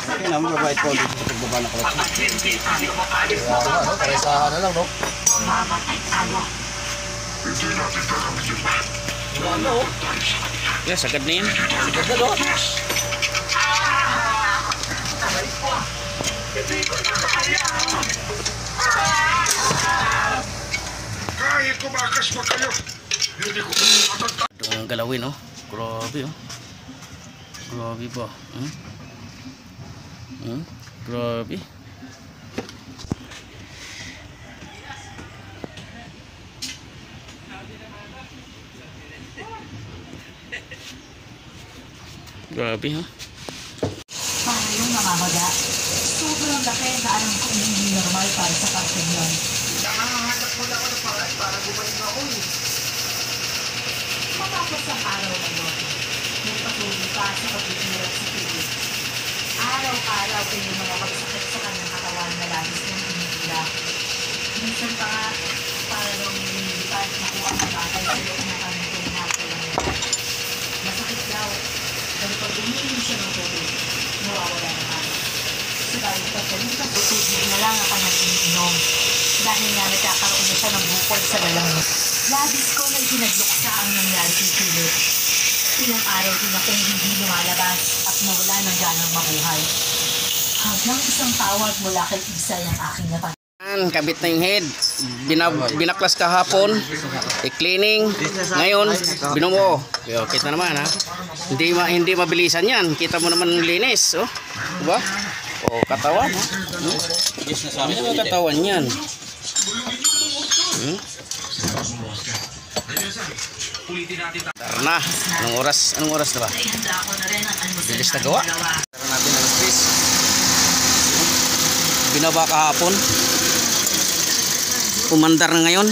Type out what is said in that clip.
Kaya naman mabait po dito sa pagbaba ng clutch. Paresahan na lang, no? Yes, agad na yan. Agad na, no? Kahit kumakas pa kayo, hindi ko matatag. Ito ang galawin, oh. Grabe, oh. Grabe ba? Grabe. Grabe, ha? Para yung namamaga, sobrang laki na alam ko hindi normal para sa kapatid yun. Nakahanap mo lang ako ng paraan para gumaling ako eh. Matapos ang araw na yun, may patuloy pa sa pagkikirap sa pilit. Araw-araw ay yung mga magsakit sa kanyang katawan na labis ng hinihila. Minsan pa nga, para daw nililipat na kuha ang batay sa loob ng kanyang pinahatulan. Masakit daw, dahil pag umiinom siya ng tubig, nawawala ng araw. Subalit pagkalipas, tubig na lang ang kanyang iniinom. Dahil nga nagkakaroon na siya ng bukol sa lalamig. Labis ko na itinadluksa ang nangyari kay Philip. Ilang araw din akong hindi lumalabas at nawala ng ganang mabuhay. Hanggang isang tawag mula kay Isay ang aking napatid. Kabit na yung head. Binaklas kahapon. I-cleaning. Ngayon, binumo. Kita naman, ha? Hindi mabilisan yan. Kita mo naman linis, oh. Diba? Oh, katawan, ha? Ano yung katawan yan? Tara na. Anong oras na ba? Bilis na gawa. Tara natin ng space. Binaba kahapon. Umandar na ngayon.